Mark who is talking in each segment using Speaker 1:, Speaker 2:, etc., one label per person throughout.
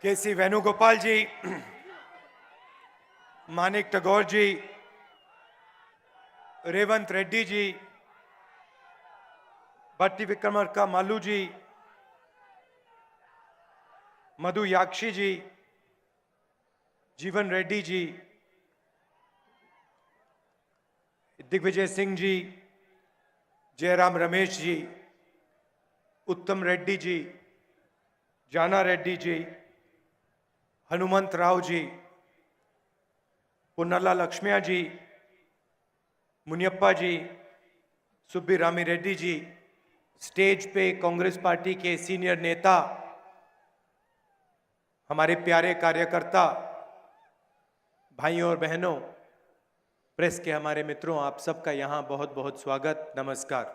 Speaker 1: केसी वेणुगोपाल जी, मानिक टगोर जी, रेवंत रेड्डी जी, भट्टी विक्रमार्का मालू जी, मधु याक्षी जी, जीवन रेड्डी जी, दिग्विजय सिंह जी, जयराम रमेश जी, उत्तम रेड्डी जी, जाना रेड्डी जी, हनुमंत राव जी, पुन्नला लक्ष्मिया जी, मुनियप्पा जी, सुब्बी रामी रेड्डी जी, स्टेज पे कांग्रेस पार्टी के सीनियर नेता, हमारे प्यारे कार्यकर्ता, भाइयों और बहनों, प्रेस के हमारे मित्रों, आप सबका यहां बहुत बहुत स्वागत, नमस्कार।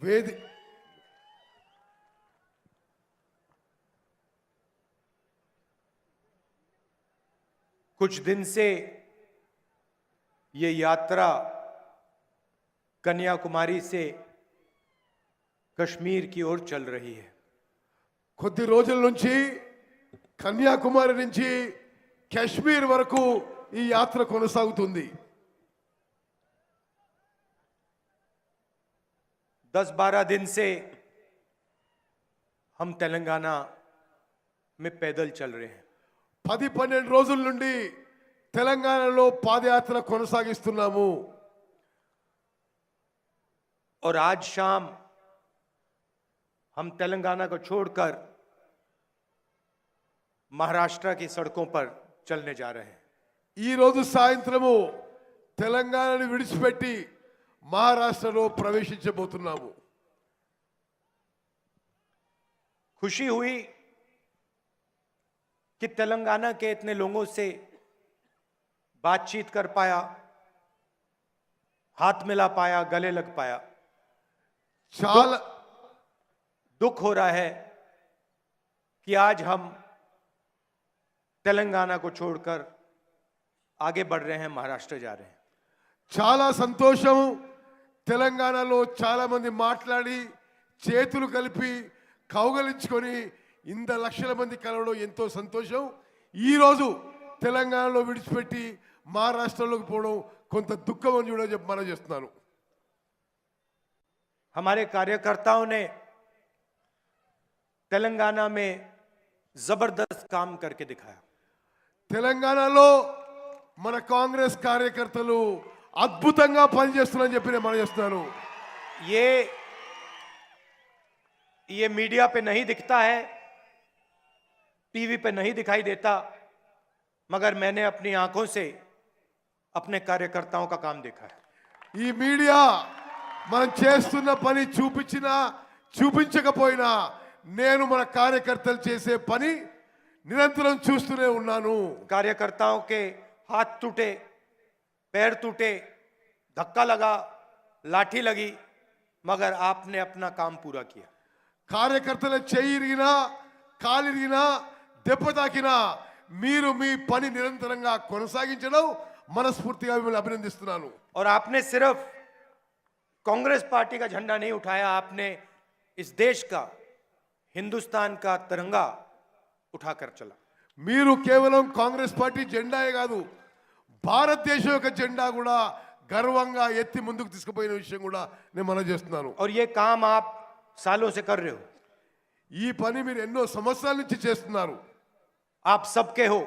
Speaker 2: वेद
Speaker 1: कुछ दिन से ये यात्रा कन्याकुमारी से कश्मीर की ओर चल रही है।
Speaker 2: కొద్ది రోజుల నుంచి కన్యాకుమారి నుంచి కాశ్మీర్ వరకు ఈ యాత్ర కొనసాగుతుంది।
Speaker 1: 10-12 दिन से हम तेलंगाना में पैदल चल रहे हैं।
Speaker 2: 10-12 రోజుల నుండి తెలంగాణలో పాదయాత్ర కొనసాగిస్తున్నాము।
Speaker 1: और आज शाम हम तेलंगाना को छोड़कर महाराष्ट्र की सड़कों पर चलने जा रहे हैं।
Speaker 2: ఈ రోజు సాయంత్రము తెలంగాణను విడిచిపెట్టి మహారాష్ట్రలో ప్రవేశించబోతున్నాము।
Speaker 1: खुशी हुई कि तेलंगाना के इतने लोगों से बातचीत कर पाया, हाथ मिला पाया, गले लग पाया।
Speaker 2: చాలా
Speaker 1: दुख हो रहा है कि आज हम तेलंगाना को छोड़कर आगे बढ़ रहे हैं, महाराष्ट्र जा रहे हैं।
Speaker 2: చాలా సంతోషం। తెలంగాణలో చాలా మంది మాట్లాడి చేతులు కలిపి కౌగలించుకొని ఇంత లక్షల మంది కలవడం ఎంతో సంతోషం। ఈ రోజు తెలంగాణలో విడిచిపెట్టి మహారాష్ట్రలోకి పోవడం కొంత దుఃఖం అని కూడా మనం చేస్తున్నాను।
Speaker 1: हमारे कार्यकर्ताओं ने तेलंगाना में जबरदस्त काम करके दिखाया।
Speaker 2: తెలంగాణలో మన కాంగ్రెస్ కార్యకర్తలు అద్భుతంగా పనిచేస్తున్నారని చెప్పి నేను మనం చేస్తున్నాను।
Speaker 1: ये मीडिया पे नहीं दिखता है, टीवी पे नहीं दिखाई देता, मगर मैंने अपनी आंखों से अपने कार्यकर्ताओं का काम देखा है।
Speaker 2: ఈ మీడియా మనం చేస్తున్న పని చూపించినా చూపించకపోయినా నేను మన కార్యకర్తలు చేసే పని నిరంతరం చూస్తూనే ఉన్నాను।
Speaker 1: कार्यकर्ताओं के हाथ टूटे, पैर टूटे, धक्का लगा, लाठी लगी, मगर आपने अपना काम पूरा किया।
Speaker 2: కార్యకర్తల చెయ్యి ఇరిగినా కాలు ఇరిగినా దెబ్బ తాకినా మీరు మీ పని నిరంతరంగా కొనసాగించడం మనస్ఫూర్తిగా మిమ్మల్ని అభినందిస్తున్నాను।
Speaker 1: और आपने सिर्फ कांग्रेस पार्टी का झंडा नहीं उठाया, आपने इस देश का, हिंदुस्तान का तिरंगा उठाकर चला।
Speaker 2: మీరు కేవలం కాంగ్రెస్ పార్టీ జెండాయే కాదు, భారతదేశం యొక్క జెండా కూడా గర్వంగా ఎత్తి ముందుకు తీసుకుపోయిన విషయం కూడా నేను మనం చేస్తున్నాను।
Speaker 1: और ये काम आप सालों से कर रहे हो।
Speaker 2: ఈ పని మీరు ఎన్నో సంవత్సరాల నుంచి చేస్తున్నారు।
Speaker 1: आप सबके हो,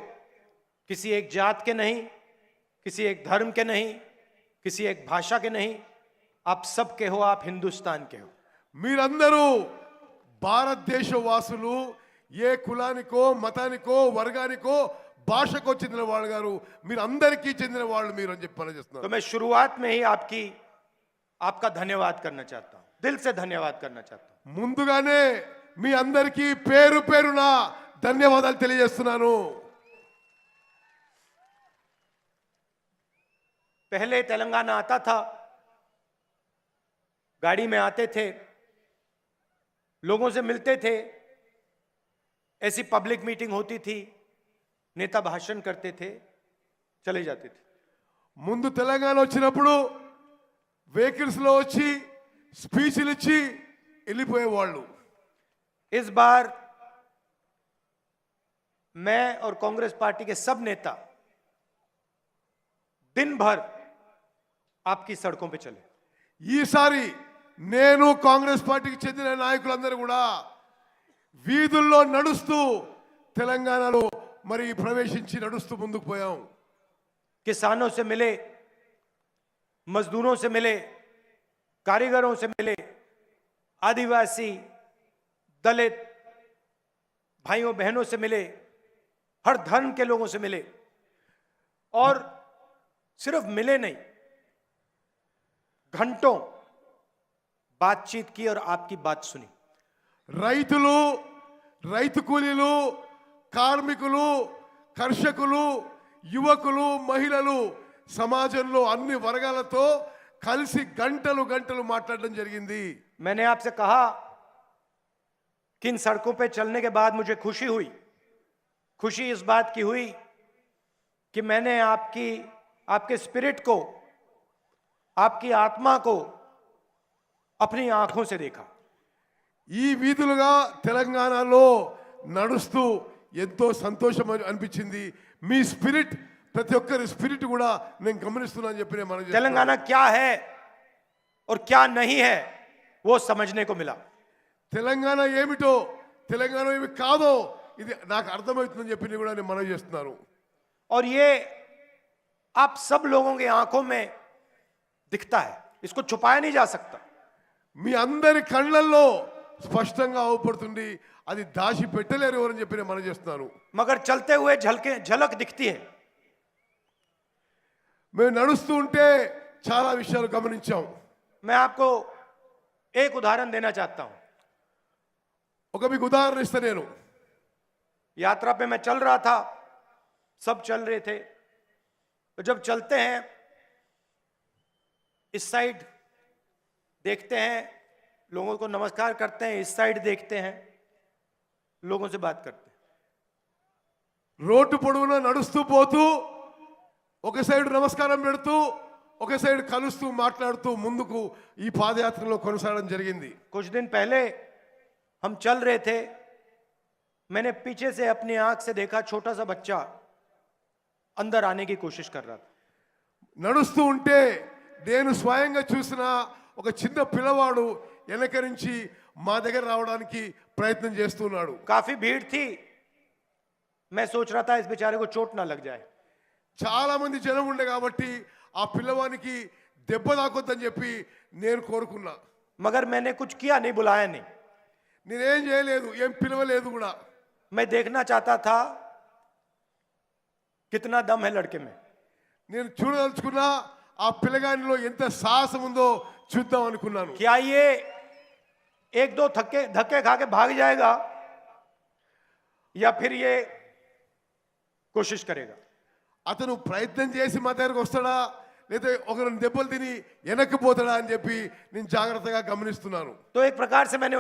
Speaker 1: किसी एक जात के नहीं, किसी एक धर्म के नहीं, किसी एक भाषा के नहीं, आप सबके हो, आप हिंदुस्तान के हो।
Speaker 2: మీరందరూ భారతదేశ వాసులు, ఏ కులానికో మతానికో వర్గానికో భాషకో చెందిన వాళ్ళు గారు, మీరు అందరికీ చెందిన వాళ్ళు మీరు అని చెప్పి మనం చేస్తున్నారు।
Speaker 1: तो मैं शुरुआत में ही आपका धन्यवाद करना चाहता हूं, दिल से धन्यवाद करना चाहता हूं।
Speaker 2: ముందుగానే మీ అందరికీ పేరు పేరున ధన్యవాదాలు తెలియజేస్తున్నాను।
Speaker 1: पहले तेलंगाना आता था, गाड़ी में आते थे, लोगों से मिलते थे, ऐसी पब्लिक मीटिंग होती थी, नेता भाषण करते थे, चले जाते थे।
Speaker 2: ముందు తెలంగాణ వచ్చినప్పుడు వెహికల్స్ లో వచ్చి స్పీచ్లు ఇచ్చి వెళ్ళిపోయేవాళ్ళు।
Speaker 1: इस बार मैं और कांग्रेस पार्टी के सब नेता दिन भर आपकी सड़कों पे चले।
Speaker 2: ఈసారి నేను కాంగ్రెస్ పార్టీకి చెందిన నాయకులందరూ కూడా వీధుల్లో నడుస్తూ తెలంగాణలో మరి ప్రవేశించి నడుస్తూ ముందుకు పోయాం.
Speaker 1: किसानों से मिले, मजदूरों से मिले, कारीगरों से मिले, आदिवासी, दलित भाइयों बहनों से मिले, हर धर्म के लोगों से मिले, और सिर्फ मिले नहीं, घंटों बातचीत की और आपकी बात सुनी।
Speaker 2: రైతులు, రైతు కూలీలు, కార్మికులు, కర్షకులు, యువకులు, మహిళలు, సమాజంలో అన్ని వర్గాలతో కలిసి గంటలు గంటలు మాట్లాడడం జరిగింది.
Speaker 1: मैंने आपसे कहा कि इन सड़कों पे चलने के बाद मुझे खुशी हुई। खुशी इस बात की हुई कि मैंने आपके स्पिरिट को, आपकी आत्मा को अपनी आंखों से देखा।
Speaker 2: ఈ వీధులుగా తెలంగాణలో నడుస్తూ ఎంతో సంతోషం అనిపించింది. మీ స్పిరిట్, ప్రతి ఒక్కరి స్పిరిట్ కూడా నేను గమనిస్తున్నాను చెప్పి నేను మనం
Speaker 1: तेलंगाना क्या है और क्या नहीं है वो समझने को मिला।
Speaker 2: తెలంగాణ ఏమిటో, తెలంగాణ ఏమి కాదో ఇది నాకు అర్థమవుతుందని చెప్పి కూడా నేను మనం చేస్తున్నాను.
Speaker 1: और ये आप सब लोगों की आंखों में दिखता है, इसको छुपाया नहीं जा सकता।
Speaker 2: మీ అందరి కళ్ళల్లో స్పష్టంగా అవుపడుతుంది, అది దాచి పెట్టలేరు ఎవరని చెప్పి నేను మనం చేస్తున్నాను.
Speaker 1: मगर चलते हुए झलक दिखती है।
Speaker 2: మేము నడుస్తూ ఉంటే చాలా విషయాలు గమనించాం.
Speaker 1: मैं आपको एक उदाहरण देना चाहता हूं।
Speaker 2: ఒక మీకు ఉదాహరణ ఇస్తా నేను.
Speaker 1: यात्रा पे मैं चल रहा था, सब चल रहे थे, तो जब चलते हैं इस साइड देखते हैं, लोगों को नमस्कार करते हैं, इस साइड देखते हैं, लोगों से बात करते हैं।
Speaker 2: రోడ్డు పొడవునా నడుస్తూ పోతూ ఒక సైడ్ నమస్కారం పెడుతూ ఒక సైడ్ కలుస్తూ మాట్లాడుతూ ముందుకు ఈ పాదయాత్రలో కొనసాగడం జరిగింది.
Speaker 1: कुछ दिन पहले हम चल रहे थे, मैंने पीछे से अपनी आंख से देखा छोटा सा बच्चा अंदर आने की कोशिश कर रहा था।
Speaker 2: నడుస్తూ ఉంటే నేను స్వయంగా చూసిన ఒక చిన్న పిల్లవాడు వెనక నుంచి మా దగ్గర రావడానికి ప్రయత్నం చేస్తున్నాడు.
Speaker 1: काफी भीड़ थी, मैं सोच रहा था इस बेचारे को चोट ना लग जाए।
Speaker 2: చాలా మంది జనం ఉండే కాబట్టి ఆ పిల్లవానికి దెబ్బ తాకొద్దని చెప్పి నేను కోరుకున్నా.
Speaker 1: मगर मैंने कुछ किया नहीं, बुलाया नहीं।
Speaker 2: నేనేం చేయలేదు, ఏం పిలవలేదు కూడా.
Speaker 1: मैं देखना चाहता था कितना दम है लड़के में।
Speaker 2: నేను చూడదలుచుకున్నా ఆ పిల్లగానిలో ఎంత సాహసం ఉందో చూద్దాం అనుకున్నాను.
Speaker 1: क्या ये एक दो धक्के खा के भाग जाएगा या फिर ये कोशिश करेगा।
Speaker 2: అతను ప్రయత్నం చేసి మా దగ్గరకు వస్తాడా లేదా ఒకరు దెబ్బలు తిని వెనక్కి పోతాడా అని చెప్పి నేను జాగ్రత్తగా గమనిస్తున్నాను.
Speaker 1: तो एक प्रकार से मैंने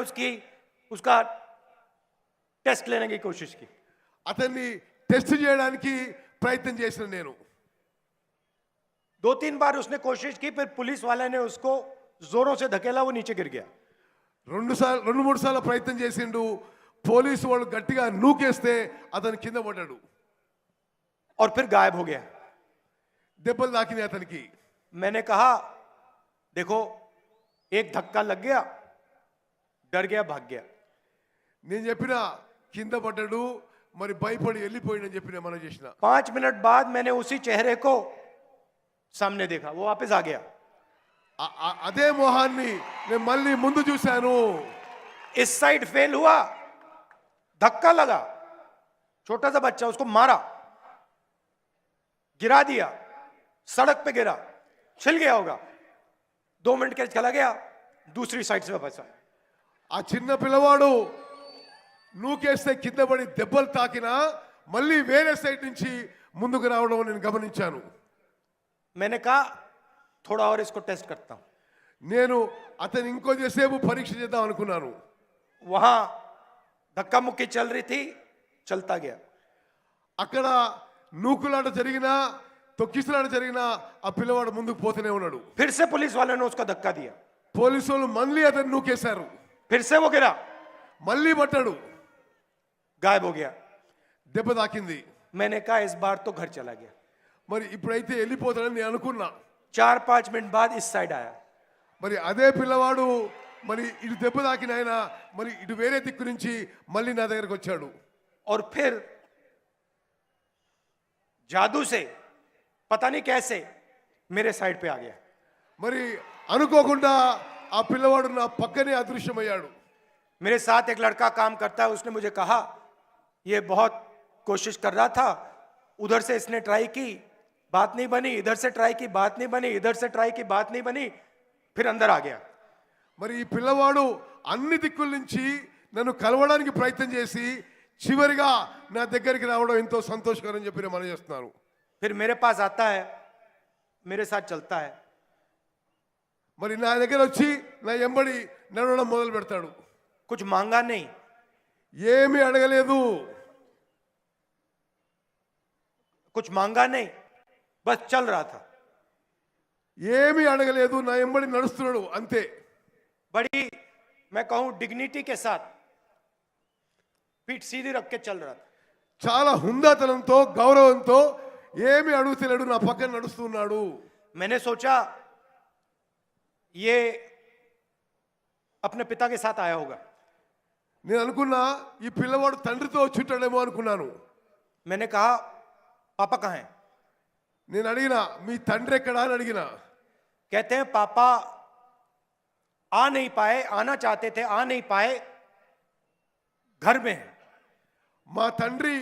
Speaker 1: उसका टेस्ट लेने की कोशिश की।
Speaker 2: అతన్ని టెస్ట్ చేయడానికి ప్రయత్నం చేసిన నేను.
Speaker 1: 2-3 बार उसने कोशिश की, फिर पुलिस वाले ने उसको जोरों से धकेला, वो नीचे गिर गया।
Speaker 2: రెండు మూడు సార్లు ప్రయత్నం చేసిండు. పోలీసు వాళ్ళు గట్టిగా నూకేస్తే అతను కింద పడ్డాడు.
Speaker 1: और फिर गायब हो गया।
Speaker 2: దెబ్బలు తాకినాయి అతనికి.
Speaker 1: मैंने कहा देखो, एक धक्का लग गया, डर गया, भाग गया।
Speaker 2: నేను చెప్పిన కింద పడ్డాడు, మరి భయపడి వెళ్ళిపోయిందని చెప్పిన మనం చేసిన.
Speaker 1: 5 मिनट बाद मैंने उसी चेहरे को सामने देखा, वो वापस आ गया।
Speaker 2: అదే మొహాన్ని నేను మళ్ళీ ముందు చూశాను.
Speaker 1: इस साइड फेल हुआ, धक्का लगा, छोटा सा बच्चा, उसको मारा, गिरा दिया, सड़क पे गिरा, छिल गया होगा। 2 मिनट के चला गया, दूसरी साइड से वापस आया।
Speaker 2: ఆ చిన్న పిల్లవాడు నూకేస్తే కింద పడి దెబ్బలు తాకినా మళ్ళీ వేరే సైడ్ నుంచి ముందుకు రావడం నేను గమనించాను.
Speaker 1: मैंने कहा थोड़ा और इसको टेस्ट करता हूं।
Speaker 2: నేను అతను ఇంకొద్దిసేపు పరీక్ష చేద్దాం అనుకున్నాను.
Speaker 1: वहां धक्का मुक्की चल रही थी, चलता गया।
Speaker 2: అక్కడ నూకులాట జరిగినా తొక్కిసలాట జరిగినా ఆ పిల్లవాడు ముందుకు పోతూనే ఉన్నాడు.
Speaker 1: फिर से पुलिस वाले ने उसका धक्का दिया,
Speaker 2: పోలీసు వాళ్ళు మళ్ళీ అతను నూకేశారు.
Speaker 1: फिर से वो गिरा,
Speaker 2: మళ్ళీ పట్టాడు,
Speaker 1: गायब हो गया।
Speaker 2: దెబ్బ తాకింది.
Speaker 1: मैंने कहा इस बार तो घर चला गया।
Speaker 2: మరి ఇప్పుడైతే వెళ్ళిపోతాడని నేను అనుకున్నా.
Speaker 1: 4-5 मिनट बाद इस साइड आया।
Speaker 2: మరి అదే పిల్లవాడు మరి ఇటు దెబ్బ తాకిన ఆయన మరి ఇటు వేరే దిక్కు నుంచి మళ్ళీ నా దగ్గరకు వచ్చాడు.
Speaker 1: और फिर जादू से पता नहीं कैसे मेरे साइड पे आ गया।
Speaker 2: మరి అనుకోకుండా ఆ పిల్లవాడు నా పక్కనే అదృశ్యమయ్యాడు.
Speaker 1: मेरे साथ एक लड़का काम करता है, उसने मुझे कहा ये बहुत कोशिश कर रहा था, उधर से इसने ट्राई की बात नहीं बनी, इधर से ट्राई की बात नहीं बनी, इधर से ट्राई की बात नहीं बनी, फिर अंदर आ गया।
Speaker 2: మరి ఈ పిల్లవాడు అన్ని దిక్కుల నుంచి నన్ను కలవడానికి ప్రయత్నం చేసి చివరిగా నా దగ్గరికి రావడం ఎంతో సంతోషకరం అని చెప్పి నేను మనం చేస్తున్నాను.
Speaker 1: फिर मेरे पास आता है, मेरे साथ चलता है।
Speaker 2: మరి నా దగ్గర వచ్చి నా ఎంబడి నడవడం మొదలు పెడతాడు.
Speaker 1: कुछ मांगा नहीं,
Speaker 2: ఏమీ అడగలేదు,
Speaker 1: कुछ मांगा नहीं, बस चल रहा था।
Speaker 2: ఏమీ అడగలేదు, నా ఎంబడి నడుస్తున్నాడు అంతే.
Speaker 1: बड़ी मैं कहूं डिग्निटी के साथ पीठ सीधी रख के चल रहा था।
Speaker 2: చాలా హుందాతనంతో గౌరవంతో ఏమీ అడుగుతలేడు, నా పక్కన నడుస్తున్నాడు.
Speaker 1: मैंने सोचा ये अपने पिता के साथ आया होगा।
Speaker 2: నేను అనుకున్నా ఈ పిల్లవాడు తండ్రితో వచ్చుంటాడేమో అనుకున్నాను.
Speaker 1: मैंने कहा पापा कहाँ हैं?
Speaker 2: నేను అడిగినా మీ తండ్రి ఎక్కడా అని అడిగినా.
Speaker 1: कहते हैं पापा आ नहीं पाए, आना चाहते थे आ नहीं पाए, घर में है।
Speaker 2: మా తండ్రి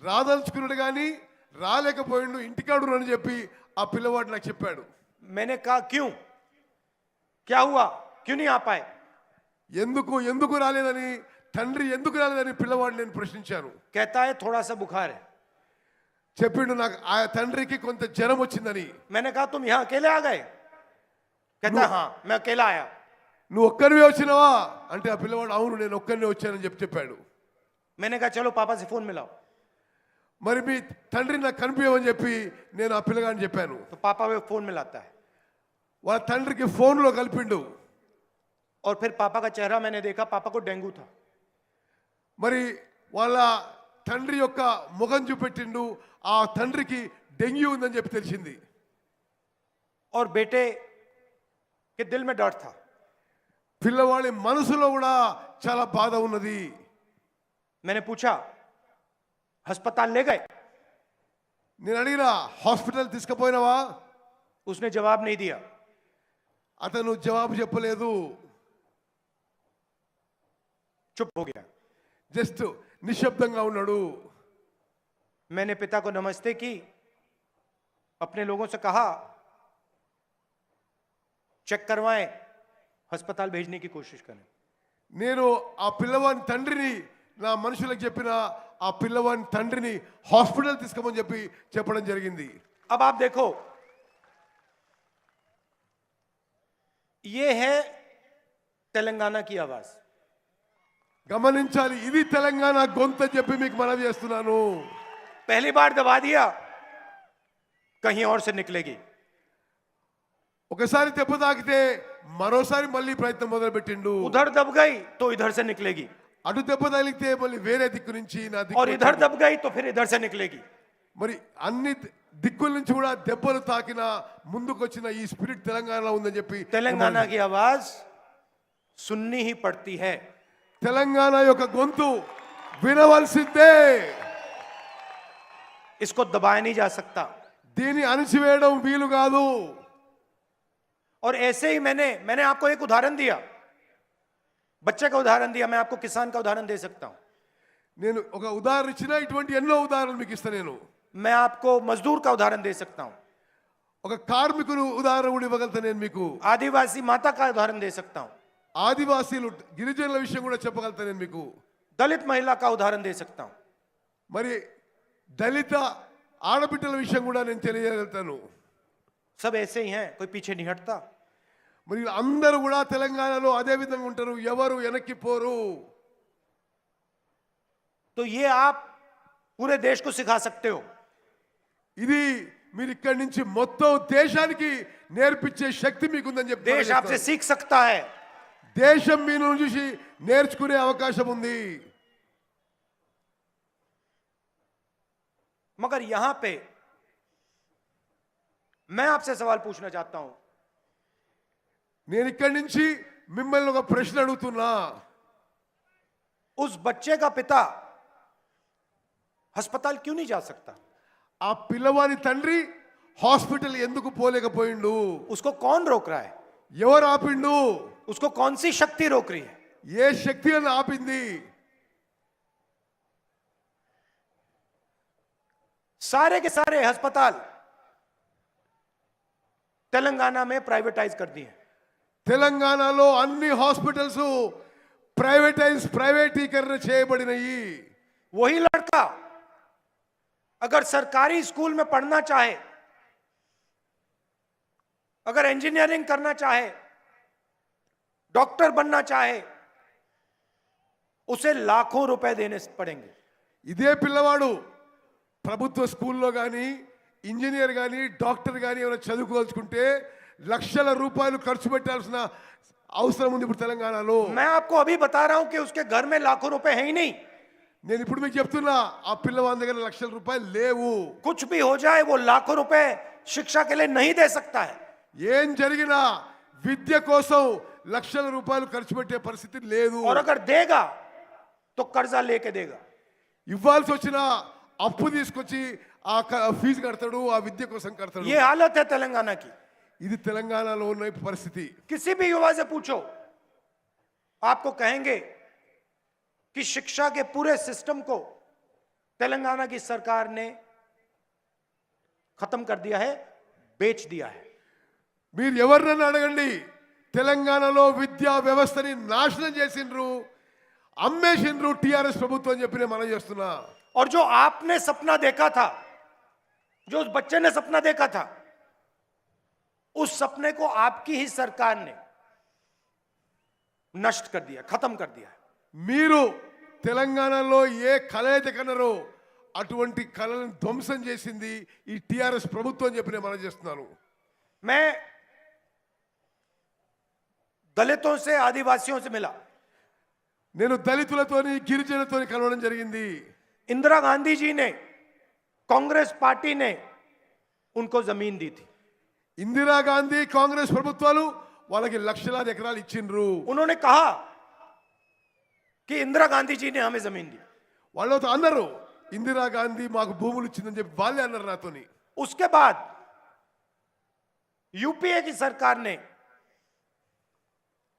Speaker 2: రాదలుచుకున్నాడు కానీ రాలేకపోయిండు, ఇంటికాడు అని చెప్పి ఆ పిల్లవాడు నాకు చెప్పాడు.
Speaker 1: मैंने कहा क्यों, क्या हुआ, क्यों नहीं आ पाए?
Speaker 2: ఎందుకు ఎందుకు రాలేదని, తండ్రి ఎందుకు రాలేదని పిల్లవాడు నేను ప్రశ్నించాను.
Speaker 1: कहता है थोड़ा सा बुखार है।
Speaker 2: చెప్పిండు నాకు ఆ తండ్రికి కొంత జ్వరం వచ్చిందని.
Speaker 1: मैंने कहा तुम यहाँ अकेले आ गए? कहता है हाँ मैं अकेला आया।
Speaker 2: నువ్వు ఒక్కరివే వచ్చినావా అంటే ఆ పిల్లవాడు అవును నేను ఒక్కరినే వచ్చానని చెప్పాడు.
Speaker 1: मैंने कहा चलो पापा से फोन मिलाओ।
Speaker 2: మరి మీ తండ్రి నాకు కనిపించమని చెప్పి నేను ఆ పిల్లగాడిని చెప్పాను.
Speaker 1: तो पापा वो फोन मिलाता है
Speaker 2: వాళ్ళ తండ్రికి ఫోన్లో కలిపిండు.
Speaker 1: और फिर पापा का चेहरा मैंने देखा, पापा को डेंगू था।
Speaker 2: మరి వాళ్ళ తండ్రి యొక్క ముఖం చూపెట్టిండు, ఆ తండ్రికి డెంగ్యూ ఉందని చెప్పి తెలిసింది.
Speaker 1: और बेटे के दिल में डर था।
Speaker 2: పిల్లవాడి మనసులో కూడా చాలా బాధ ఉన్నది.
Speaker 1: मैंने पूछा अस्पताल ले गए?
Speaker 2: నేను అడిగినా హాస్పిటల్ తీసుకుపోయినావా?
Speaker 1: उसने जवाब नहीं दिया।
Speaker 2: అతను జవాబు చెప్పలేదు,
Speaker 1: चुप हो गया।
Speaker 2: జస్ట్ నిశ్శబ్దంగా ఉన్నాడు.
Speaker 1: मैंने पिता को नमस्ते की, अपने लोगों से कहा चेक करवाएं, अस्पताल भेजने की कोशिश करें।
Speaker 2: నేను ఆ పిల్లవాని తండ్రిని నా మనుషులకు చెప్పిన ఆ పిల్లవాని తండ్రిని హాస్పిటల్ తీసుకోమని చెప్పి చెప్పడం జరిగింది.
Speaker 1: अब आप देखो ये है तेलंगाना की आवाज।
Speaker 2: గమనించాలి, ఇది తెలంగాణ గొంతు అని చెప్పి మీకు మనవి చేస్తున్నాను.
Speaker 1: पहली बार दबा दिया, कहीं और से निकलेगी।
Speaker 2: ఒకసారి దెబ్బ తాకితే మరోసారి మళ్ళీ ప్రయత్నం మొదలు పెట్టిండు.
Speaker 1: उधर दब गई तो इधर से निकलेगी,
Speaker 2: అటు దెబ్బ తగిలితే మళ్ళీ వేరే దిక్కు నుంచి నా
Speaker 1: और
Speaker 2: దిక్కు
Speaker 1: इधर दब गई तो फिर इधर से निकलेगी।
Speaker 2: మరి అన్ని దిక్కుల నుంచి కూడా దెబ్బలు తాకిన ముందుకు వచ్చిన ఈ స్పిరిట్ తెలంగాణలో ఉందని చెప్పి
Speaker 1: तेलंगाना की आवाज सुननी ही पड़ती है।
Speaker 2: తెలంగాణ యొక్క గొంతు వినవలసిందే.
Speaker 1: इसको दबाया नहीं जा सकता।
Speaker 2: దీన్ని అణిచివేయడం వీలు కాదు.
Speaker 1: और ऐसे ही मैंने आपको एक उदाहरण दिया, बच्चे का उदाहरण दिया, मैं आपको किसान का उदाहरण दे सकता हूं।
Speaker 2: నేను ఒక ఉదాహరణ ఇచ్చిన ఇటువంటి ఎన్నో ఉదాహరణలు మీకు ఇస్తా. నేను
Speaker 1: मैं आपको मजदूर का उदाहरण दे सकता हूं,
Speaker 2: ఒక కార్మికులు ఉదాహరణ కూడా ఇవ్వగలుగుతా. నేను మీకు
Speaker 1: आदिवासी माता का उदाहरण दे सकता हूं,
Speaker 2: ఆదివాసీలు గిరిజనుల విషయం కూడా చెప్పగలుగుతా. నేను మీకు
Speaker 1: दलित महिला का उदाहरण दे सकता हूं,
Speaker 2: మరి దళిత ఆడబిడ్డల విషయం కూడా నేను తెలియజేయగలుగుతాను.
Speaker 1: सब ऐसे ही हैं, कोई पीछे नहीं हटता।
Speaker 2: మరి అందరూ కూడా తెలంగాణలో అదే విధంగా ఉంటారు, ఎవరు వెనక్కి పోరు.
Speaker 1: तो ये आप पूरे देश को सिखा सकते हो।
Speaker 2: ఇది మీరు ఇక్కడి నుంచి మొత్తం దేశానికి నేర్పించే శక్తి మీకుందని చెప్పి
Speaker 1: देश आपसे सीख सकता है।
Speaker 2: దేశం మీ నుంచి నేర్చుకునే అవకాశం ఉంది.
Speaker 1: मगर यहां पे मैं आपसे सवाल पूछना चाहता हूं,
Speaker 2: నేను ఇక్కడి నుంచి మిమ్మల్ని ఒక ప్రశ్న అడుగుతున్నా.
Speaker 1: उस बच्चे का पिता अस्पताल क्यों नहीं जा सकता?
Speaker 2: ఆ పిల్లవాని తండ్రి హాస్పిటల్ ఎందుకు పోలేకపోయిండు?
Speaker 1: उसको कौन रोक रहा है?
Speaker 2: ఎవరు ఆపిండు?
Speaker 1: उसको कौन सी शक्ति रोक रही है?
Speaker 2: ఏ శక్తి అని ఆపింది?
Speaker 1: सारे के सारे अस्पताल तेलंगाना में प्राइवेटाइज कर दिए.
Speaker 2: తెలంగాణలో అన్ని హాస్పిటల్స్ ప్రైవేటీకరణ చేయబడినవి.
Speaker 1: वही लड़का अगर सरकारी स्कूल में पढ़ना चाहे, अगर इंजीनियरिंग करना चाहे, डॉक्टर बनना चाहे, उसे लाखों रुपए देने पड़ेंगे.
Speaker 2: ఇదే పిల్లవాడు ప్రభుత్వ స్కూల్లో కానీ ఇంజనీర్ కానీ డాక్టర్ కానీ ఏమైనా చదువుకోవాల్సుకుంటే లక్షల రూపాయలు ఖర్చు పెట్టాల్సిన అవసరం ఉంది ఇప్పుడు తెలంగాణలో.
Speaker 1: मैं आपको अभी बता रहा हूं कि उसके घर में लाखों रुपए है ही नहीं.
Speaker 2: నేను ఇప్పుడు మీకు చెప్తున్నా, ఆ పిల్లవాడి దగ్గర లక్షల రూపాయలు లేవు.
Speaker 1: कुछ भी हो जाए वो लाखों रुपए शिक्षा के लिए नहीं दे सकता है.
Speaker 2: ఏం జరిగినా విద్య కోసం లక్షల రూపాయలు ఖర్చు పెట్టే పరిస్థితి లేదు.
Speaker 1: और अगर देगा तो कर्जा लेके देगा.
Speaker 2: ఇవ్వాల్సి వచ్చినా అప్పు తీసుకొచ్చి ఆ ఫీజు కడతాడు, ఆ విద్య కోసం కడతాడు.
Speaker 1: ये हालत है तेलंगाना की.
Speaker 2: ఇది తెలంగాణలో ఉన్న పరిస్థితి.
Speaker 1: किसी भी युवा से पूछो, आपको कहेंगे कि शिक्षा के पूरे सिस्टम को तेलंगाना की सरकार ने खत्म कर दिया है, बेच दिया है.
Speaker 2: మీరు ఎవరినైనా అడగండి, తెలంగాణలో విద్యా వ్యవస్థని నాశనం చేసిండ్రు, అమ్మేసిండ్రు టిఆర్ఎస్ ప్రభుత్వం చెప్పి నేను మనం చేస్తున్నా.
Speaker 1: और जो आपने सपना देखा था, जो उस बच्चे ने सपना देखा था, उस सपने को आपकी ही सरकार ने नष्ट कर दिया, खत्म कर दिया.
Speaker 2: మీరు తెలంగాణలో ఏ కళ అయితే కన్నారో అటువంటి కళలను ధ్వంసం చేసింది ఈ టిఆర్ఎస్ ప్రభుత్వం అని చెప్పి నేను మనం చేస్తున్నాను.
Speaker 1: मैं दलितों से, आदिवासियों से मिला.
Speaker 2: నేను దళితులతోని గిరిజనులతోని కలవడం జరిగింది.
Speaker 1: इंदिरा गांधी जी ने, कांग्रेस पार्टी ने उनको जमीन दी थी.
Speaker 2: ఇందిరాగాంధీ కాంగ్రెస్ ప్రభుత్వాలు వాళ్ళకి లక్షలాది ఎకరాలు ఇచ్చిండ్రు.
Speaker 1: उन्होंने कहा कि इंदिरा गांधी जी ने हमें जमीन दी.
Speaker 2: వాళ్ళతో అన్నారు ఇందిరాగాంధీ మాకు భూములు ఇచ్చిందని చెప్పి వాళ్ళే అన్నారు నాతోని.
Speaker 1: उसके बाद यूपीए की सरकार ने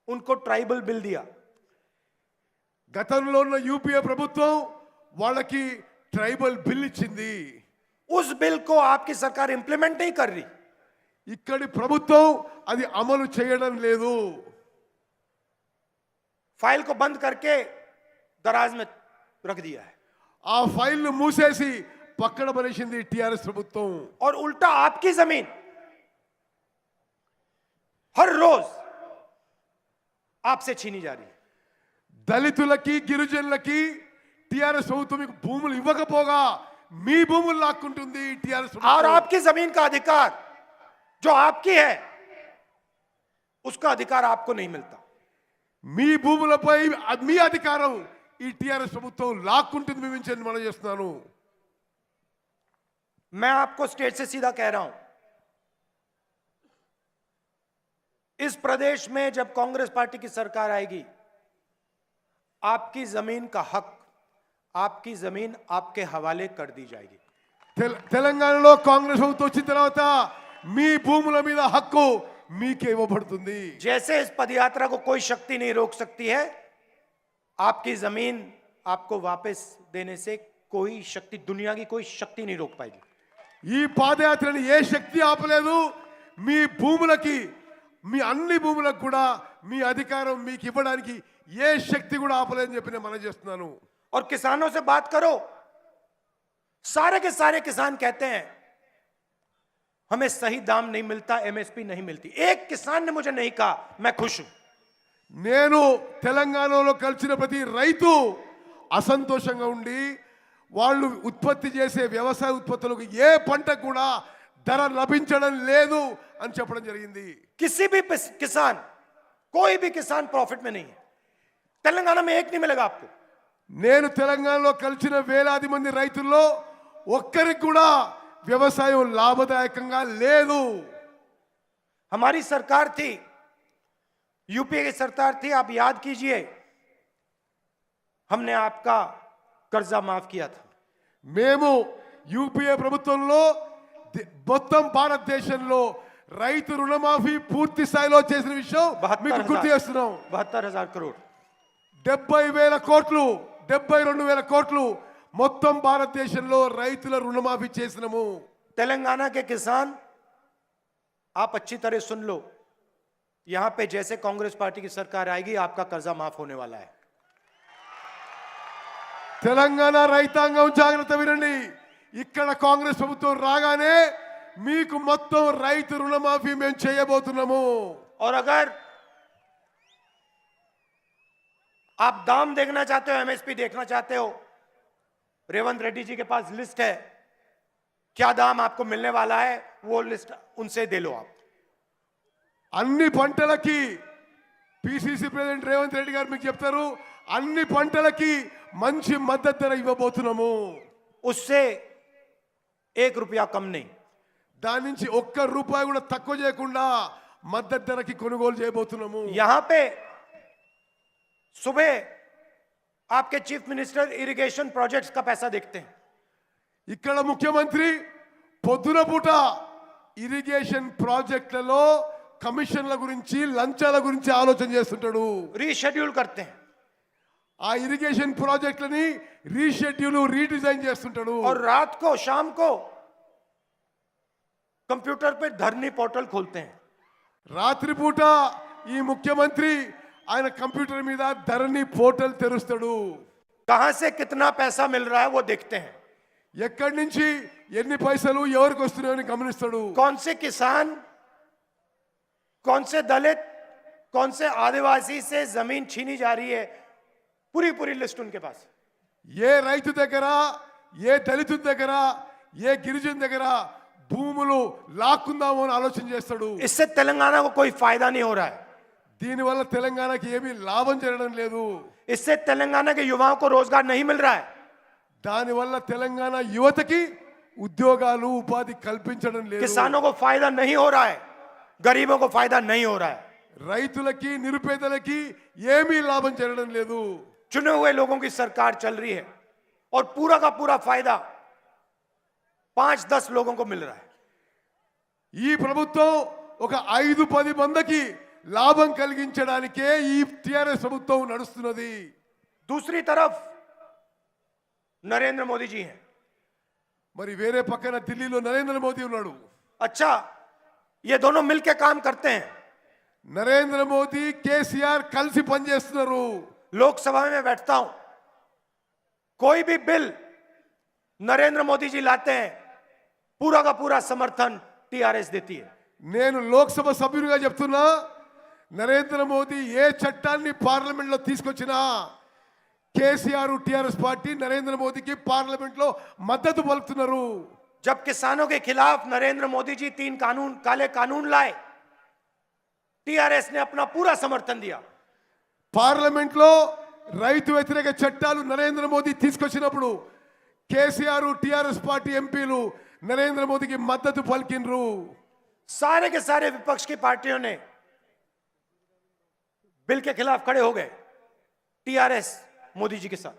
Speaker 1: उनको ट्राइबल बिल दिया.
Speaker 2: గతంలో ఉన్న యూపీఏ ప్రభుత్వం వాళ్ళకి ట్రైబల్ బిల్ ఇచ్చింది.
Speaker 1: उस बिल को आपकी सरकार इंप्लीमेंट नहीं कर रही.
Speaker 2: ఇక్కడి ప్రభుత్వం అది అమలు చేయడం లేదు.
Speaker 1: फाइल को बंद करके दराज में रख दिया है.
Speaker 2: ఆ ఫైల్ మూసేసి పక్కన పడేసింది టిఆర్ఎస్ ప్రభుత్వం.
Speaker 1: और उल्टा आपकी जमीन हर रोज आपसे छीनी जा रही है.
Speaker 2: దళితులకి గిరిజనులకి టిఆర్ఎస్ ప్రభుత్వం మీకు భూములు ఇవ్వకపోగా మీ భూములు లాక్కుంటుంది టిఆర్ఎస్
Speaker 1: और
Speaker 2: ప్రభుత్వం.
Speaker 1: आपकी जमीन का अधिकार जो आपकी है, उसका अधिकार आपको नहीं मिलता.
Speaker 2: మీ భూములపై మీ అధికారం ఈ టిఆర్ఎస్ ప్రభుత్వం లాక్కుంటుంది మీ నుంచి మనం చేస్తున్నాను.
Speaker 1: मैं आपको स्टेट से सीधा कह रहा हूं, इस प्रदेश में जब कांग्रेस पार्टी की सरकार आएगी, आपकी जमीन का हक, आपकी जमीन आपके हवाले कर दी जाएगी.
Speaker 2: తెలంగాణలో కాంగ్రెస్ ప్రభుత్వం వచ్చిన తర్వాత మీ భూముల మీద హక్కు మీకే ఇవ్వబడుతుంది.
Speaker 1: जैसे इस पदयात्रा को कोई शक्ति नहीं रोक सकती है, आपकी जमीन आपको वापस देने से कोई शक्ति, दुनिया की कोई शक्ति नहीं रोक पाएगी.
Speaker 2: ఈ పాదయాత్రని ఏ శక్తి ఆపలేదు. మీ భూములకి, మీ అన్ని భూములకు కూడా మీ అధికారం మీకు ఇవ్వడానికి ఏ శక్తి కూడా ఆపలేదని చెప్పి నేను మనం చేస్తున్నాను.
Speaker 1: और किसानों से बात करो, सारे के सारे किसान कहते हैं हमें सही दाम नहीं मिलता, एमएसपी नहीं मिलती. एक किसान ने मुझे नहीं कहा मैं खुश हूं.
Speaker 2: నేను తెలంగాణలో కలిసిన ప్రతి రైతు అసంతోషంగా ఉండి వాళ్ళు ఉత్పత్తి చేసే వ్యవసాయ ఉత్పత్తులకు ఏ పంట కూడా ధర లభించడం లేదు అని చెప్పడం జరిగింది.
Speaker 1: किसी भी किसान, कोई भी किसान प्रॉफिट में नहीं है. तेलंगाना में एक नहीं मिलेगा आपको.
Speaker 2: నేను తెలంగాణలో కలిసిన వేలాది మంది రైతుల్లో ఒక్కరికి కూడా వ్యవసాయం లాభదాయకంగా లేదు.
Speaker 1: हमारी सरकार थी, यूपीए की सरकार थी, आप याद कीजिए, हमने आपका कर्जा माफ किया था.
Speaker 2: మేము యూపీఏ ప్రభుత్వంలో మొత్తం భారతదేశంలో రైతు రుణమాఫీ పూర్తి స్థాయిలో చేసిన విషయం మీకు గుర్తు చేస్తున్నాం.
Speaker 1: 72,000 करोड़.
Speaker 2: 70,000 కోట్లు, 72,000 కోట్లు మొత్తం భారతదేశంలో రైతుల రుణమాఫీ చేసినాము.
Speaker 1: तेलंगाना के किसान, आप अच्छी तरह सुन लो, यहां पे जैसे कांग्रेस पार्टी की सरकार आएगी आपका कर्जा माफ होने वाला है.
Speaker 2: తెలంగాణ రైతాంగం జాగ్రత్త వినండి. ఇక్కడ కాంగ్రెస్ ప్రభుత్వం రాగానే మీకు మొత్తం రైతు రుణమాఫీ మేము చేయబోతున్నాము.
Speaker 1: और अगर आप दाम देखना चाहते हो, एमएसपी देखना चाहते हो, रेवंत रेड्डी जी के पास लिस्ट है, क्या दाम आपको मिलने वाला है, वो लिस्ट उनसे दे लो आप.
Speaker 2: అన్ని పంటలకి పిసిసి ప్రెసిడెంట్ రేవంత్ రెడ్డి గారు మీకు చెప్తారు, అన్ని పంటలకి మంచి మద్దతు ధర ఇవ్వబోతున్నాము.
Speaker 1: उससे 1 रुपया कम नहीं.
Speaker 2: దాని నుంచి ఒక్క రూపాయి కూడా తక్కువ చేయకుండా మద్దతు ధరకి కొనుగోలు చేయబోతున్నాము.
Speaker 1: यहां पे सुबह आपके चीफ मिनिस्टर इरिगेशन प्रोजेक्ट्स का पैसा देखते हैं.
Speaker 2: ఇక్కడ ముఖ్యమంత్రి పొద్దున పూట ఇరిగేషన్ ప్రాజెక్టులలో కమిషన్ల గురించి లంచాల గురించి ఆలోచన చేస్తుంటాడు.
Speaker 1: रीशेड्यूल करते हैं
Speaker 2: ఆ ఇరిగేషన్ ప్రాజెక్టులని రీషెడ్యూల్ రీడిజైన్ చేస్తుంటాడు.
Speaker 1: और रात को शाम को कंप्यूटर पे धरनी पोर्टल खोलते हैं.
Speaker 2: రాత్రిపూట ఈ ముఖ్యమంత్రి ఆయన కంప్యూటర్ మీద ధరణి పోర్టల్ తెరుస్తాడు.
Speaker 1: कहां से कितना पैसा मिल रहा है वो देखते हैं.
Speaker 2: ఎక్కడి నుంచి ఎన్ని పైసలు ఎవరికి వస్తున్నాయని గమనిస్తాడు.
Speaker 1: कौन से किसान, कौन से दलित, कौन से आदिवासी से जमीन छीनी जा रही है, पूरी पूरी लिस्ट उनके पास.
Speaker 2: ఏ రైతు దగ్గర, ఏ దళితుడి దగ్గర, ఏ గిరిజన దగ్గర భూములు లాక్కుందామో అని ఆలోచన చేస్తాడు.
Speaker 1: इससे तेलंगाना को कोई फायदा नहीं हो रहा है.
Speaker 2: దీనివల్ల తెలంగాణకి ఏమీ లాభం జరగడం లేదు.
Speaker 1: इससे तेलंगाना के युवाओं को रोजगार नहीं मिल रहा है.
Speaker 2: దానివల్ల తెలంగాణ యువతకి ఉద్యోగాలు ఉపాధి కల్పించడం లేదు.
Speaker 1: किसानों को फायदा नहीं हो रहा है, गरीबों को फायदा नहीं हो रहा है.
Speaker 2: రైతులకి నిరుపేదలకి ఏమీ లాభం జరగడం లేదు.
Speaker 1: चुने हुए लोगों की सरकार चल रही है और पूरा का पूरा फायदा 5-10 लोगों को मिल रहा है.
Speaker 2: ఈ ప్రభుత్వం ఒక 5-10 మందికి లాభం కలిగించడానికే ఈ టిఆర్ఎస్ ప్రభుత్వం నడుస్తున్నది.
Speaker 1: दूसरी तरफ नरेंद्र मोदी जी हैं.
Speaker 2: మరి వేరే పక్కన ఢిల్లీలో నరేంద్ర మోదీ ఉన్నాడు.
Speaker 1: अच्छा, ये दोनों मिलकर काम करते हैं.
Speaker 2: నరేంద్ర మోదీ కేసీఆర్ కలిసి పనిచేస్తున్నారు.
Speaker 1: लोकसभा में बैठता हूं, कोई भी बिल नरेंद्र मोदी जी लाते हैं, पूरा का पूरा समर्थन टीआरएस देती है.
Speaker 2: నేను లోక్సభ సభ్యునిగా చెప్తున్నా, నరేంద్ర మోదీ ఏ చట్టాన్ని పార్లమెంట్ లో తీసుకొచ్చినా కేసీఆర్ టిఆర్ఎస్ పార్టీ నరేంద్ర మోదీకి పార్లమెంట్ లో మద్దతు పలుకుతున్నారు.
Speaker 1: जब किसानों के खिलाफ नरेंद्र मोदी जी 3 काले कानून लाए, टीआरएस ने अपना पूरा समर्थन दिया.
Speaker 2: పార్లమెంట్ లో రైతు వ్యతిరేక చట్టాలు నరేంద్ర మోదీ తీసుకొచ్చినప్పుడు కేసీఆర్ టిఆర్ఎస్ పార్టీ ఎంపీలు నరేంద్ర మోదీకి మద్దతు పలికినరు.
Speaker 1: सारे के सारे विपक्ष की पार्टियों ने बिल के खिलाफ खड़े हो गए, टीआरएस मोदी जी के साथ.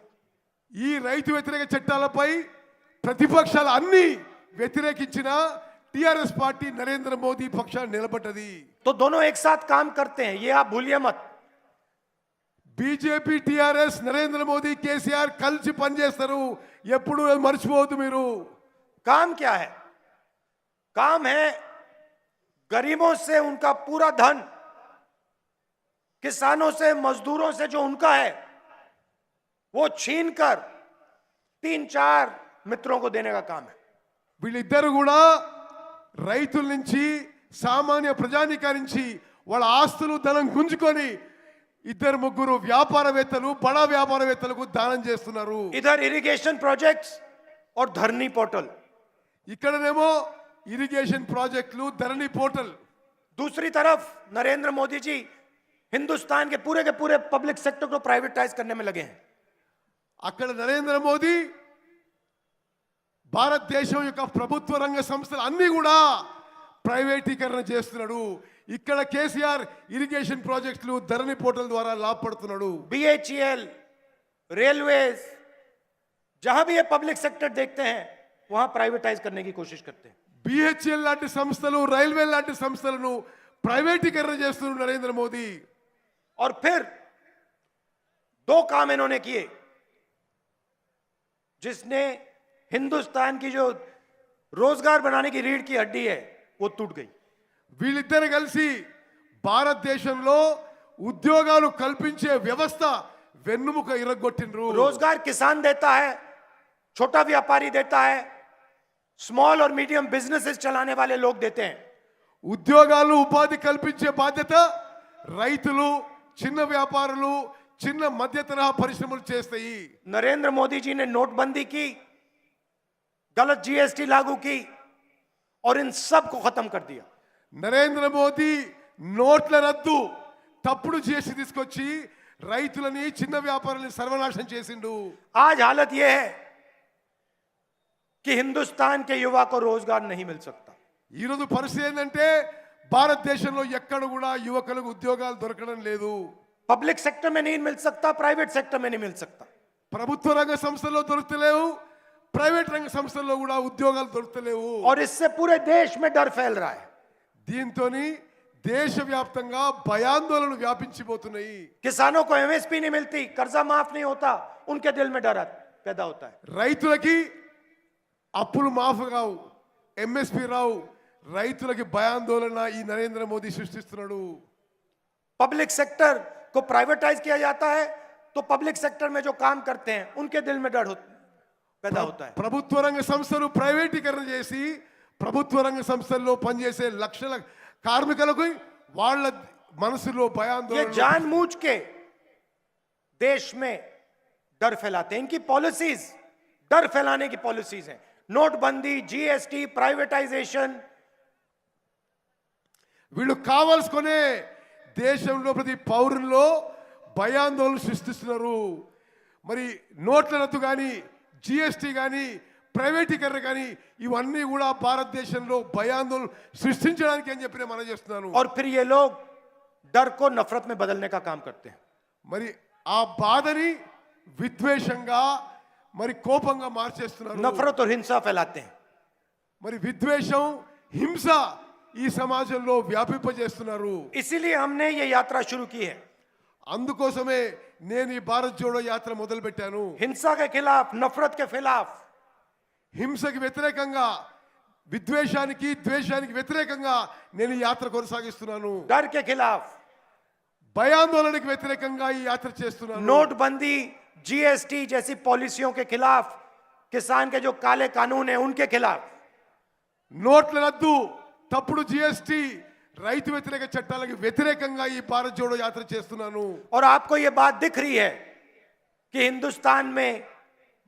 Speaker 2: ఈ రైతు వ్యతిరేక చట్టాలపై ప్రతిపక్షాలు అన్ని వ్యతిరేకించిన టిఆర్ఎస్ పార్టీ నరేంద్ర మోదీ పక్షాన్ని నిలబడ్డది.
Speaker 1: तो दोनों एक साथ काम करते हैं, ये आप भूलिए मत.
Speaker 2: బీజేపీ టిఆర్ఎస్ నరేంద్ర మోదీ కేసీఆర్ కలిసి పనిచేస్తారు. ఎప్పుడు మర్చిపోవద్దు మీరు.
Speaker 1: काम क्या है? काम है गरीबों से उनका पूरा धन, किसानों से, मजदूरों से जो उनका है वो छीनकर 3-4 मित्रों को देने का काम है.
Speaker 2: వీళ్ళిద్దరు కూడా రైతుల నుంచి సామాన్య ప్రజానికారి నుంచి వాళ్ళ ఆస్తులు ధనం గుంజుకొని 2-3 వ్యాపారవేత్తలు, బడా వ్యాపారవేత్తలకు దానం చేస్తున్నారు.
Speaker 1: इधर इरिगेशन प्रोजेक्ट्स और धरनी पोर्टल,
Speaker 2: ఇక్కడనేమో ఇరిగేషన్ ప్రాజెక్టులు, ధరణి పోర్టల్.
Speaker 1: दूसरी तरफ नरेंद्र मोदी जी हिंदुस्तान के पूरे पब्लिक सेक्टर को प्राइवेटाइज करने में लगे हैं.
Speaker 2: అక్కడ నరేంద్ర మోదీ భారతదేశం యొక్క ప్రభుత్వ రంగ సంస్థలు అన్ని కూడా ప్రైవేటీకరణ చేస్తున్నాడు. ఇక్కడ కేసీఆర్ ఇరిగేషన్ ప్రాజెక్టులు ధరణి పోర్టల్ ద్వారా లాభపడుతున్నాడు.
Speaker 1: BHEL, रेलवेज, जहां भी ये पब्लिक सेक्टर देखते हैं वहां प्राइवेटाइज करने की कोशिश करते हैं.
Speaker 2: BHEL లాంటి సంస్థలు, రైల్వే లాంటి సంస్థలను ప్రైవేటీకరణ చేస్తున్నాడు నరేంద్ర మోదీ.
Speaker 1: और फिर दो काम इन्होंने किए जिसने हिंदुस्तान की जो रोजगार बनाने की रीढ़ की हड्डी है वो टूट गई.
Speaker 2: వీళ్ళిద్దరు కలిసి భారతదేశంలో ఉద్యోగాలు కల్పించే వ్యవస్థ వెన్నుముక ఇరగొట్టిండ్రు.
Speaker 1: रोजगार किसान देता है, छोटा व्यापारी देता है, स्मॉल और मीडियम बिजनेसेस चलाने वाले लोग देते हैं.
Speaker 2: ఉద్యోగాలు ఉపాధి కల్పించే బాధ్యత రైతులు, చిన్న వ్యాపారులు, చిన్న మధ్య తరహా పరిశ్రమలు చేస్తాయి.
Speaker 1: नरेंद्र मोदी जी ने नोटबंदी की, गलत GST लागू की और इन सब को खत्म कर दिया.
Speaker 2: నరేంద్ర మోదీ నోట్ల రద్దు, తప్పుడు జీఎస్టీ తీసుకొచ్చి రైతులని, చిన్న వ్యాపారులని సర్వనాశనం చేసిండు.
Speaker 1: आज हालत यह है कि हिंदुस्तान के युवा को रोजगार नहीं मिल सकता.
Speaker 2: ఈరోజు పరిస్థితి ఏంటంటే భారతదేశంలో ఎక్కడ కూడా యువకులకు ఉద్యోగాలు దొరకడం లేదు.
Speaker 1: पब्लिक सेक्टर में नहीं मिल सकता, प्राइवेट सेक्टर में नहीं मिल सकता.
Speaker 2: ప్రభుత్వ రంగ సంస్థల్లో దొరుకుతలేవు, ప్రైవేట్ రంగ సంస్థల్లో కూడా ఉద్యోగాలు దొరుకుతలేవు.
Speaker 1: और इससे पूरे देश में डर फैल रहा है.
Speaker 2: దీంతోని దేశవ్యాప్తంగా భయాందోళనలు వ్యాపించిపోతున్నాయి.
Speaker 1: किसानों को MSP नहीं मिलती, कर्जा माफ नहीं होता, उनके दिल में डर पैदा होता है.
Speaker 2: రైతులకి అప్పులు మాఫ్ కావు, ఎంఎస్పి రావు, రైతులకి భయాందోళన ఈ నరేంద్ర మోదీ సృష్టిస్తున్నాడు.
Speaker 1: पब्लिक सेक्टर को प्राइवेटाइज किया जाता है तो पब्लिक सेक्टर में जो काम करते हैं उनके दिल में डर पैदा होता है.
Speaker 2: ప్రభుత్వ రంగ సంస్థలు ప్రైవేటీకరణ చేసి ప్రభుత్వ రంగ సంస్థల్లో పనిచేసే లక్షల కార్మికులకు వాళ్ళ మనసులో
Speaker 1: ये
Speaker 2: భయాందోళన.
Speaker 1: जानबूझ के देश में डर फैलाते हैं. इनकी पॉलिसीज डर फैलाने की पॉलिसीज हैं. नोटबंदी, GST, प्राइवेटाइजेशन.
Speaker 2: వీళ్ళు కావాల్సుకునే దేశంలో ప్రతి పౌరుల్లో భయాందోళన సృష్టిస్తున్నారు. మరి నోట్ల రద్దు కానీ, జిఎస్టీ కానీ, ప్రైవేటీకరణ కానీ ఇవన్నీ కూడా భారతదేశంలో భయాందోళన సృష్టించడానికి అని చెప్పి నేను మనం చేస్తున్నాను.
Speaker 1: और फिर ये लोग डर को नफरत में बदलने का काम करते हैं.
Speaker 2: మరి ఆ బాధని విద్వేషంగా, మరి కోపంగా మార్చేస్తున్నారు.
Speaker 1: नफरत और हिंसा फैलाते हैं.
Speaker 2: మరి విద్వేషం, హింస ఈ సమాజంలో వ్యాపింపజేస్తున్నారు.
Speaker 1: इसीलिए हमने ये यात्रा शुरू की है.
Speaker 2: అందుకోసమే నేను ఈ భారత్ జోడో యాత్ర మొదలు పెట్టాను.
Speaker 1: हिंसा के खिलाफ, नफरत के खिलाफ,
Speaker 2: హింసకి వ్యతిరేకంగా, విద్వేషానికి, ద్వేషానికి వ్యతిరేకంగా నేను ఈ యాత్ర కొనసాగిస్తున్నాను.
Speaker 1: डर के खिलाफ,
Speaker 2: భయాందోళనకి వ్యతిరేకంగా ఈ యాత్ర చేస్తున్నాను.
Speaker 1: नोटबंदी, GST जैसी पॉलिसियों के खिलाफ, किसान के जो काले कानून हैं उनके खिलाफ.
Speaker 2: నోట్ల రద్దు, తప్పుడు జిఎస్టీ, రైతు వ్యతిరేక చట్టాలకు వ్యతిరేకంగా ఈ భారత్ జోడో యాత్ర చేస్తున్నాను.
Speaker 1: और आपको ये बात दिख रही है कि हिंदुस्तान में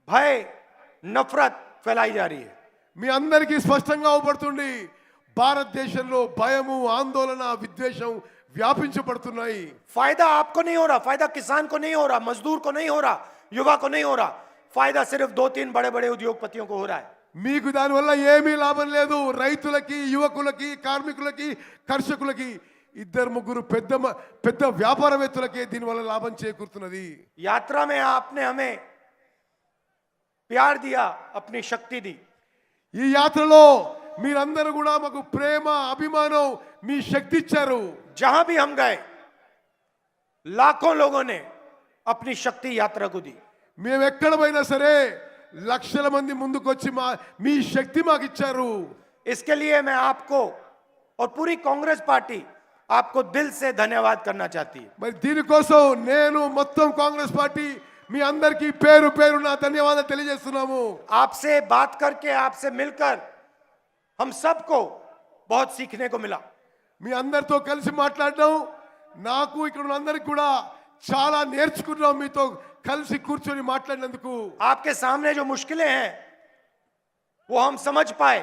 Speaker 1: भय, नफरत फैलाई जा रही है.
Speaker 2: మీ అందరికీ స్పష్టంగా అవపడుతుంది, భారతదేశంలో భయము, ఆందోళన, విద్వేషం వ్యాపించబడుతున్నాయి.
Speaker 1: फायदा आपको नहीं हो रहा, फायदा किसान को नहीं हो रहा, मजदूर को नहीं हो रहा, युवा को नहीं हो रहा. फायदा सिर्फ 2-3 बड़े बड़े उद्योगपतियों को हो रहा है.
Speaker 2: మీకు దానివల్ల ఏమీ లాభం లేదు. రైతులకి, యువకులకి, కార్మికులకి, కర్షకులకి, ఇద్దరు ముగ్గురు పెద్ద పెద్ద వ్యాపారవేత్తలకే దీనివల్ల లాభం చేకూరుతున్నది.
Speaker 1: यात्रा में आपने हमें प्यार दिया, अपनी शक्ति दी.
Speaker 2: ఈ యాత్రలో మీరందరూ కూడా మాకు ప్రేమ, అభిమానం, మీ శక్తి ఇచ్చారు.
Speaker 1: जहां भी हम गए लाखों लोगों ने अपनी शक्ति यात्रा को दी.
Speaker 2: మేము ఎక్కడ పోయినా సరే లక్షల మంది ముందుకొచ్చి మీ శక్తి మాకు ఇచ్చారు.
Speaker 1: इसके लिए मैं आपको और पूरी कांग्रेस पार्टी आपको दिल से धन्यवाद करना चाहती है.
Speaker 2: మరి దీనికోసం నేను మొత్తం కాంగ్రెస్ పార్టీ మీ అందరికీ పేరు పేరున ధన్యవాదాలు తెలియజేస్తున్నాము.
Speaker 1: आपसे बात करके, आपसे मिलकर हम सबको बहुत सीखने को मिला.
Speaker 2: మీ అందరితో కలిసి మాట్లాడడం, నాకు ఇక్కడ ఉన్న అందరికి కూడా చాలా నేర్చుకున్నాం. మీతో కలిసి కూర్చొని మాట్లాడినందుకు
Speaker 1: आपके सामने जो मुश्किलें हैं वो हम समझ पाए.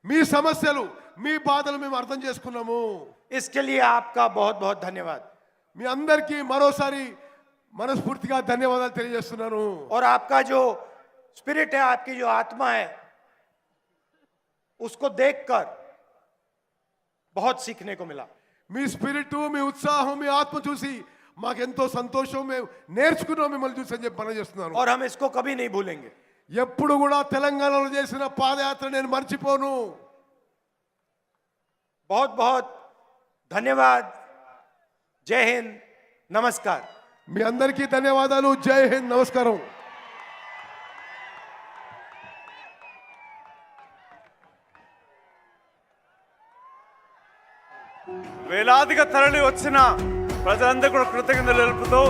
Speaker 2: మీ సమస్యలు, మీ బాధలు మేము అర్థం చేసుకున్నాము.
Speaker 1: इसके लिए आपका बहुत बहुत धन्यवाद.
Speaker 2: మీ అందరికీ మరోసారి మనస్ఫూర్తిగా ధన్యవాదాలు తెలియజేస్తున్నాను.
Speaker 1: और आपका जो स्पिरिट है, आपकी जो आत्मा है, उसको देखकर बहुत सीखने को मिला।
Speaker 2: మీ స్పిరిట్ మీ ఉత్సాహం మీ ఆత్మ చూసి మాకెంతో సంతోషం మేము నేర్చుకున్నాం మిమ్మల్ని చూసి అని చెప్పి మనం చేస్తున్నాను
Speaker 1: और हम इसको कभी नहीं भूलेंगे।
Speaker 2: ఎప్పుడు కూడా తెలంగాణలో చేసిన పాదయాత్ర నేను మర్చిపోను
Speaker 1: बहुत बहुत धन्यवाद। जय हिंद, नमस्कार।
Speaker 2: మీ అందరికీ ధన్యవాదాలు జై హింద్ నమస్కారం
Speaker 3: వేలాదిగా తరలి వచ్చిన ప్రజలందరూ కూడా కృతజ్ఞతలు తెలుపుతూ